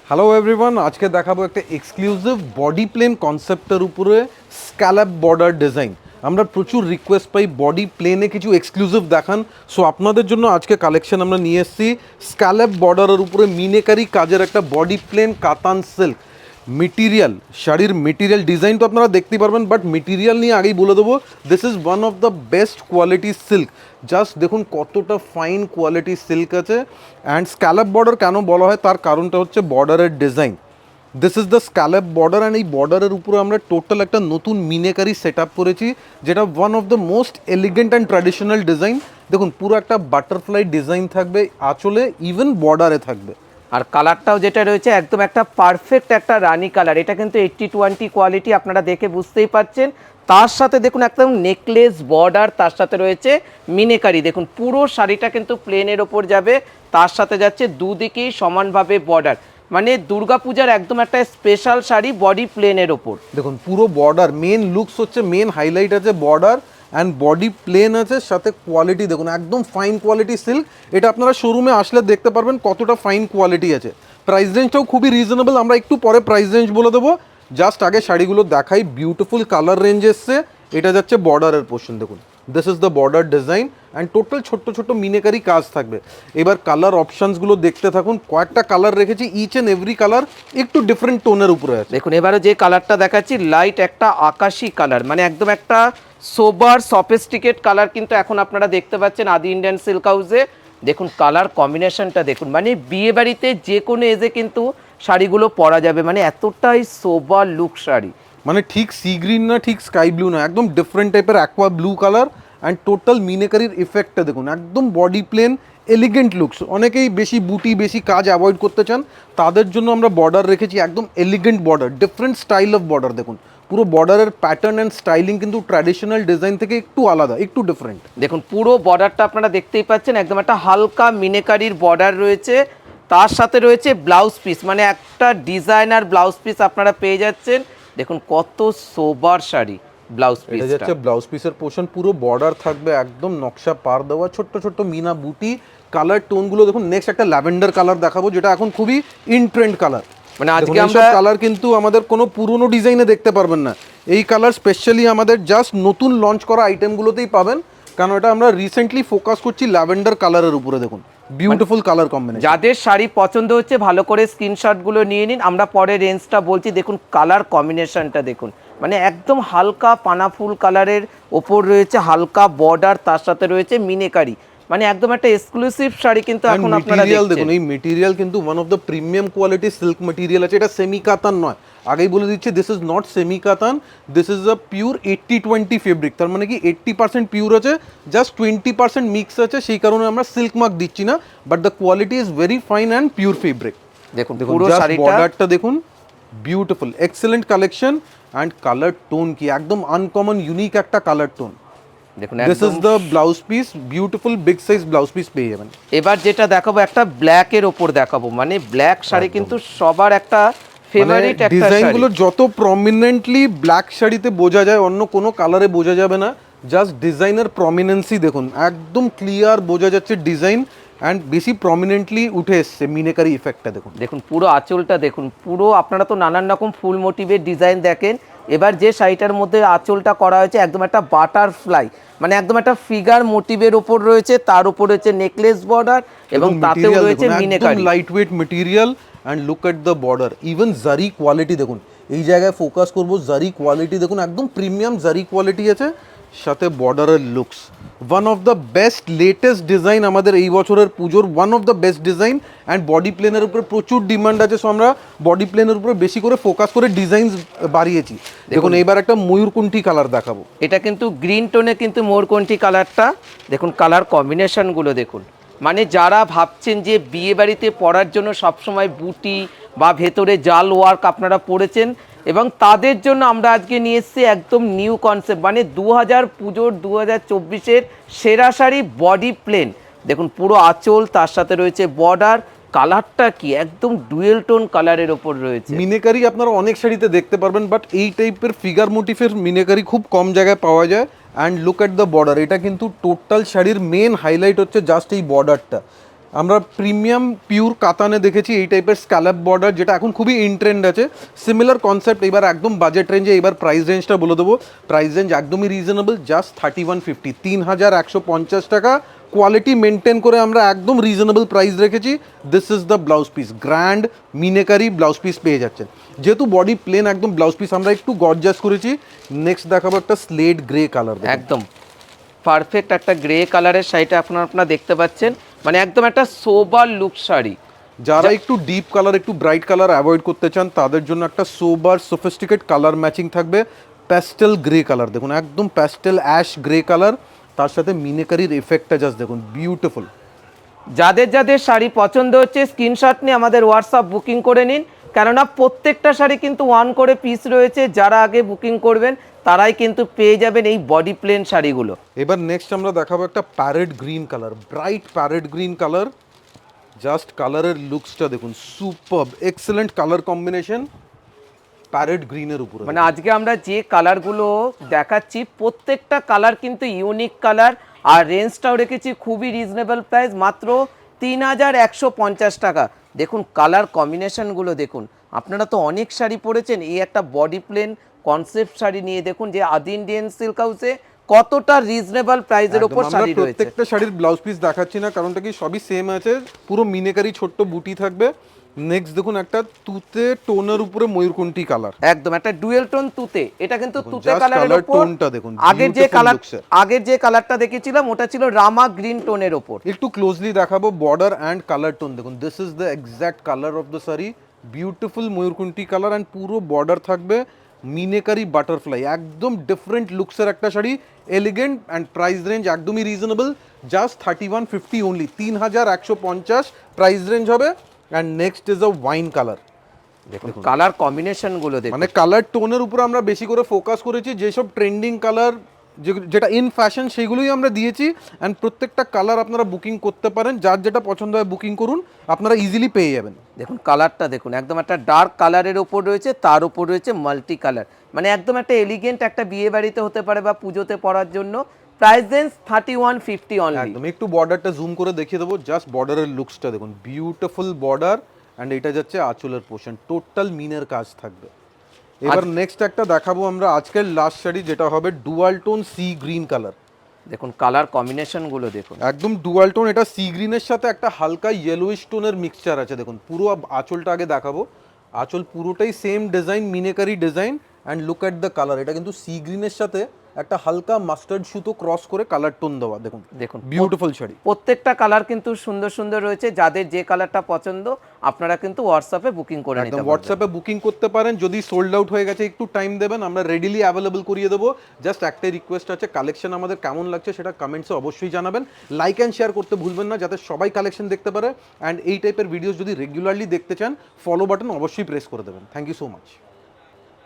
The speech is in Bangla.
হ্যালো এভরিওয়ান, আজকে দেখাবো একটা এক্সক্লুসিভ বডি প্লেন কনসেপ্টের উপরে স্ক্যালপ বর্ডার ডিজাইন। আমরা প্রচুর রিকোয়েস্ট পাই বডি প্লেনে কিছু এক্সক্লুসিভ দেখান। সো আপনাদের জন্য আজকে কালেকশন আমরা নিয়ে এসেছি স্ক্যালপ বর্ডারের উপরে মিনেকারি কাজের একটা বডি প্লেন কাতান সিল্ক মেটেরিয়াল। শাড়ির মেটেরিয়াল ডিজাইন তো আপনারা দেখতে পারবেন, বাট মেটেরিয়াল নিয়ে আগেই বলে দেবো this is one of the best quality silk. Just দেখুন কতটা ফাইন কোয়ালিটি সিল্ক আছে। অ্যান্ড স্ক্যালপ বর্ডার কেন বলা হয় তার কারণটা হচ্ছে বর্ডারের design. This is the scallop border, and এই বর্ডারের উপরে আমরা টোটাল একটা নতুন মিনেকারি সেট আপ করেছি, যেটা one of the most elegant and traditional design. দেখুন পুরো একটা বাটারফ্লাই ডিজাইন থাকবে আঁচলে, ইভেন বর্ডারে থাকবে। আর কালারটাও যেটা রয়েছে একদম একটা পারফেক্ট একটা রানী কালার। এটা কিন্তু 80-20 কোয়ালিটি, আপনারা দেখে বুঝতেই পারছেন। তার সাথে দেখুন একদম নেকলেস বর্ডার, তার সাথে রয়েছে মিনেকারি। দেখুন পুরো শাড়িটা কিন্তু প্লেনের ওপর যাবে, তার সাথে যাচ্ছে দুদিকেই সমানভাবে বর্ডার। মানে দুর্গাপূজার একদম একটা স্পেশাল শাড়ি বডি প্লেনের ওপর। দেখুন পুরো বর্ডার মেন লুকস হচ্ছে, মেন হাইলাইট আছে বর্ডার অ্যান্ড বডি প্লেন আছে, সাথে কোয়ালিটি দেখুন একদম ফাইন কোয়ালিটি সিল্ক। এটা আপনারা শোরুমে আসলে দেখতে পারবেন কতটা ফাইন কোয়ালিটি আছে। প্রাইস রেঞ্জটাও খুবই রিজনেবল, আমরা একটু পরে প্রাইস রেঞ্জ বলে দেবো। জাস্ট আগে শাড়িগুলো দেখাই। বিউটিফুল কালার রেঞ্জ এসছে। এটা যাচ্ছে বর্ডারের পোর্শন, দেখুন this is the border design and total ছোট্ট ছোট্ট মিনেকারি কাজ থাকবে। এবার কালার অপশানসগুলো দেখতে থাকুন। কয়েকটা কালার রেখেছি, ইচ অ্যান্ড এভরি কালার একটু ডিফারেন্ট টোনের উপরে আছে। দেখুন এবারে যে কালারটা দেখাচ্ছি লাইট একটা আকাশি কালার, মানে একদম একটা সোবার সফিস্টিকেট কালার কিন্তু এখন আপনারা দেখতে পাচ্ছেন আদি ইন্ডিয়ান সিল্ক হাউসে। দেখুন কালার কম্বিনেশনটা দেখুন, মানে বিয়ে বাড়িতে যে কোনো এজে কিন্তু শাড়িগুলো পরা যাবে, মানে এতটাই সোবার লুক শাড়ি। মানে ঠিক সি গ্রিন না, ঠিক স্কাই ব্লু না, একদম ডিফারেন্ট টাইপের aqua blue colour. And total মিনেকারির ইফেক্টটা দেখুন, একদম বডি প্লেন এলিগেন্ট লুকস। অনেকেই বেশি বুটি বেশি কাজ অ্যাভয়েড করতে চান, তাদের জন্য আমরা বর্ডার রেখেছি একদম elegant border, different style of border. দেখুন পুরো বর্ডারের প্যাটার্ন অ্যান্ড স্টাইলিং কিন্তু ট্র্যাডিশনাল ডিজাইন থেকে একটু আলাদা, একটু ডিফারেন্ট। দেখুন পুরো বর্ডারটা আপনারা দেখতেই পাচ্ছেন, একদম একটা হালকা মিনেকারির বর্ডার রয়েছে। তার সাথে রয়েছে ব্লাউজ পিস, মানে একটা ডিজাইনার ব্লাউজ পিস আপনারা পেয়ে যাচ্ছেন। দেখুন কত সোবার শাড়ি ব্লাউজ পিস। এটা যাচ্ছে ব্লাউজ পিসের পোর্শন। পুরো বর্ডার থাকবে একদম নকশা পার দেওয়া, ছোট্ট ছোট্ট মিনা বুটি। কালার টোনগুলো দেখুন। নেক্সট একটা ল্যাভেন্ডার কালার দেখাবো, যেটা এখন খুবই ইন ট্রেন্ড কালার। মানে আজকে আমরা কালার কিন্তু আমাদের কোনো পুরনো ডিজাইনে দেখতে পারবেন না। এই কালার স্পেশালি আমাদের জাস্ট নতুন লঞ্চ করা আইটেমগুলোতেই পাবেন, কারণ এটা আমরা রিসেন্টলি ফোকাস করছি ল্যাভেন্ডার কালারের উপরে। দেখুন বিউটিফুল কালার কম্বিনেশন। যাদের শাড়ি পছন্দ হচ্ছে ভালো করে স্ক্রিনশটগুলো নিয়ে নিন, আমরা পরে রেঞ্জটা বলছি। দেখুন কালার কম্বিনেশনটা দেখুন, মানে একদম হালকা পানাফুল কালারের ওপর রয়েছে হালকা বর্ডার, তার সাথে রয়েছে মিনেকারি। মানে একদম একটা এক্সক্লুসিভ শাড়ি কিন্তু এখন আপনারা দেখুন। এই মেটেরিয়াল কিন্তু one of the premium quality silk material আছে। এটা সেমি কাতান নয়, আগেই বলে দিচ্ছি দিস ইজ নট সেমি কাতান, this is a pure 80-20 fabric. তার মানে কি 80% পিওর আছে, জাস্ট 20% মিক্স আছে, সেই কারণে আমরা সিল্ক মার্ক দিচ্ছি না, but the quality is very fine and pure fabric. দেখুন পুরো শাড়িটা বর্ডারটা দেখুন, beautiful excellent collection. And colour tone কি একদম আনকমন ইউনিক একটা কালার টোন। দেখুন this is the blouse piece, beautiful big size blouse piece পেয়ে যাবেন। এবার যেটা দেখাবো একটা ব্ল্যাকের ওপর দেখাবো, মানে ব্ল্যাক শাড়ি কিন্তু সবার একটা ফেভারিট একটা ডিজাইনগুলো যত প্রমিনেন্টলি ব্ল্যাক শাড়িতে বোঝা যায়, অন্য কোনো কালারে বোঝা যাবে না। জাস্ট ডিজাইনের প্রমিনেন্সি দেখুন, একদম ক্লিয়ার বোঝা যাচ্ছে ডিজাইন, অ্যান্ড বেশি প্রমিনেন্টলি উঠে এসছে মিনেকারি ইফেক্টটা দেখুন। দেখুন পুরো আঁচলটা দেখুন, পুরো আপনারা তো নানান রকম ফুল মোটিভের ডিজাইন দেখেন। এবার যে শাড়িটার মধ্যে আঁচলটা করা হয়েছে একদম একটা বাটারফ্লাই, মানে একদম একটা ফিগার মোটিভের ওপর রয়েছে, তার উপর রয়েছে নেকলেস বর্ডার এবং তাতেও রয়েছে meenakari. Light weight material and look at the border, even জারি কোয়ালিটি দেখুন। এই জায়গায় ফোকাস করব, জারি কোয়ালিটি দেখুন, একদম প্রিমিয়াম জারি কোয়ালিটি আছে, সাথে বর্ডারের looks. One of the best latest design আমাদের এই বছরের পুজোর, one of the best design. And body প্লেনের উপরে প্রচুর ডিমান্ড আছে, সো আমরা বডি প্লেনের উপরে বেশি করে ফোকাস করে ডিজাইন বাড়িয়েছি। দেখুন এইবার একটা ময়ূরকণ্ঠী কালার দেখাবো। এটা কিন্তু গ্রিন টোনে কিন্তু ময়ূরকণ্ঠী কালারটা। দেখুন কালার কম্বিনেশনগুলো দেখুন, মানে যারা ভাবছেন যে বিয়ে বাড়িতে পরার জন্য সবসময় বুটি বা ভেতরে জাল ওয়ার্ক আপনারা পরেছেন, এবং তাদের জন্য আমরা আজকে নিয়ে এসেছি একদম নিউ কনসেপ্ট, মানে 2024-এর সেরা শাড়ি বডি প্লেন। দেখুন পুরো আঁচল, তার সাথে রয়েছে বর্ডার। কালারটা কি একদম ডুয়েল টোন কালারের ওপর রয়েছে। মিনেকারি আপনারা অনেক শাড়িতে দেখতে পারবেন, বাট এই টাইপের ফিগার মোটিফের মিনেকারি খুব কম জায়গায় পাওয়া যায়। And look at the border, এটা কিন্তু টোটাল শাড়ির মেন হাইলাইট হচ্ছে জাস্ট এই বর্ডারটা। আমরা প্রিমিয়াম পিওর কাতানে দেখেছি এই টাইপের স্ক্যালপ বর্ডার, যেটা এখন খুবই ইন ট্রেন্ড আছে। সিমিলার কনসেপ্ট এবার একদম বাজেট রেঞ্জে। এবার প্রাইস রেঞ্জটা বলে দেবো, প্রাইস রেঞ্জ একদমই রিজনেবল, জাস্ট 3150, 3150 টাকা। কোয়ালিটি মেনটেন করে আমরা একদম রিজনেবল প্রাইস রেখেছি। This is the blouse piece, grand meenakari blouse piece পেয়ে যাচ্ছেন। যেহেতু বডি প্লেন একদম ব্লাউজ পিস আমরা একটু গর্জাস করেছি। নেক্সট দেখাবো একটা স্লেট গ্রে কালার, একদম পারফেক্ট একটা গ্রে কালারের শাড়িটা আপনারা দেখতে পাচ্ছেন, মানে একদম একটা সোবার লুক শাড়ি। যারা একটু ডিপ কালার, একটু ব্রাইট কালার অ্যাভয়েড করতে চান তাদের জন্য একটা সোবার সোফিস্টিকেট কালার ম্যাচিং থাকবে। প্যাস্টেল গ্রে কালার দেখুন, একদম প্যাস্টেল অ্যাশ গ্রে কালার, তার সাথে মিনেকারির এফেক্টটা জাস্ট দেখুন, বিউটিফুল। যাদের যাদের শাড়ি পছন্দ হচ্ছে স্ক্রিনশট নিয়ে আমাদের হোয়াটসঅ্যাপ বুকিং করে নিন, কেননা প্রত্যেকটা শাড়ি কিন্তু 1 করে পিস রয়েছে। যারা আগে বুকিং করবেন তারাই কিন্তু পেয়ে যাবেন এই বডি প্লেন শাড়িগুলো। এবার নেক্সট আমরা দেখাবো একটা parrot green colour, bright parrot green colour. Just কালারের লুকসটা দেখুন, সুপারব, এক্সেলেন্ট কালার কম্বিনেশন প্যারেট গ্রিনের উপরে। মানে আজকে আমরা যে কালারগুলো দেখাচ্ছি প্রত্যেকটা কালার কিন্তু ইউনিক কালার, আর রেঞ্জটাও রেখেছি খুবই রিজনেবল প্রাইস, মাত্র 3150 টাকা। দেখুন কালার কম্বিনেশনগুলো দেখুন। আপনারা তো অনেক শাড়ি পরেছেন, এই একটা বডি প্লেন কনসেপ্ট শাড়ি নিয়ে দেখুন যে আদি ইন্ডিয়ান সিল্ক হাউসে কতটা রিজনেবল প্রাইসের উপর শাড়ি রয়েছে। প্রত্যেকটা শাড়ির ব্লাউজ পিস দেখাচ্ছি না, কারণটা কি সবই সেম আছে, পুরো মিনেকারি ছোট্ট বুটি থাকবে। নেক্সট দেখুন একটা তুতে টোনের উপরে ময়ূরকণ্ঠী কালার, একদম একটা ডুয়েল টোন তুতে, এটা কিন্তু তুতে just কালারের color উপর। টোনটা দেখুন, আগের যে কালারটা দেখেছিলাম ওটা ছিল রামা গ্রিন টোনের উপর। একটু ক্লোজলি দেখাবো বর্ডার অ্যান্ড কালার টোন দেখুন, this is the exact colour of the sari, beautiful ময়ূরকণ্ঠী কালার অ্যান্ড পুরো বর্ডার থাকবে মিনেকারি বাটারফ্লাই, একদম ডিফারেন্ট লুকসের একটা শাড়ি, এলিগেন্ট অ্যান্ড প্রাইস রেঞ্জ একদমই reasonable, just 3150 only, 3150 price range হবে। And next is a wine colour. দেখুন কালার কম্বিনেশনগুলো দেখুন, মানে কালার টোনের উপর আমরা বেশি করে ফোকাস করেছি, যেসব ট্রেন্ডিং কালার যেটা ইন ফ্যাশন সেগুলোই আমরা দিয়েছি। অ্যান্ড প্রত্যেকটা কালার আপনারা বুকিং করতে পারেন, যার যেটা পছন্দ হয় বুকিং করুন, আপনারা ইজিলি পেয়ে যাবেন। দেখুন কালারটা দেখুন, একদম একটা ডার্ক কালারের ওপর রয়েছে, তার উপর রয়েছে মাল্টি কালার, মানে একদম একটা এলিগেন্ট, একটা বিয়ে বাড়িতে হতে পারে বা পুজোতে পরার জন্য। Price range 3150 only. একদম একটু বর্ডারটা জুম করে দেখিয়ে দেবো, জাস্ট বর্ডারের লুকসটা দেখুন, বিউটিফুল বর্ডার। অ্যান্ড এটা যাচ্ছে আঁচলের পোর্শন, টোটাল মিনের কাজ থাকবে। এবার নেক্সট একটা দেখাবো আমরা আজকের লাস্ট শাড়ি, যেটা হবে dual tone sea green colour. দেখুন কালার কম্বিনেশনগুলো দেখুন, একদম ডুয়াল টোন, এটা সি গ্রিনের সাথে একটা হালকা ইয়েলোইশ টোনের মিক্সচার আছে। দেখুন পুরো আঁচলটা আগে দেখাবো, আঁচল পুরোটাই same design, meenakari design. And look at the colour, এটা কিন্তু সি গ্রিনের সাথে একটা হালকা মাস্টার্ড সুতো ক্রস করে কালার টোন দেওয়া। দেখুন দেখুন বিউটিফুল শাড়ি, প্রত্যেকটা কালার কিন্তু সুন্দর সুন্দর রয়েছে। যাদের যে কালারটা পছন্দ আপনারা কিন্তু হোয়াটসঅ্যাপে বুকিং করে নিতে একদম পারেন। হোয়াটসঅ্যাপে বুকিং করতে পারেন। যদি সোল্ড আউট হয়ে গেছে একটু টাইম দেবেন, আমরা রেডিলি অ্যাভেলেবল করিয়ে দেবো। জাস্ট একটাই রিকোয়েস্ট আছে, কালেকশন আমাদের কেমন লাগছে সেটা কমেন্টসে অবশ্যই জানাবেন। লাইক অ্যান্ড শেয়ার করতে ভুলবেন না, যাতে সবাই কালেকশন দেখতে পারে। অ্যান্ড এই টাইপের ভিডিওস যদি রেগুলারলি দেখতে চান, ফলো বাটন অবশ্যই প্রেস করে দেবেন। Thank you so much.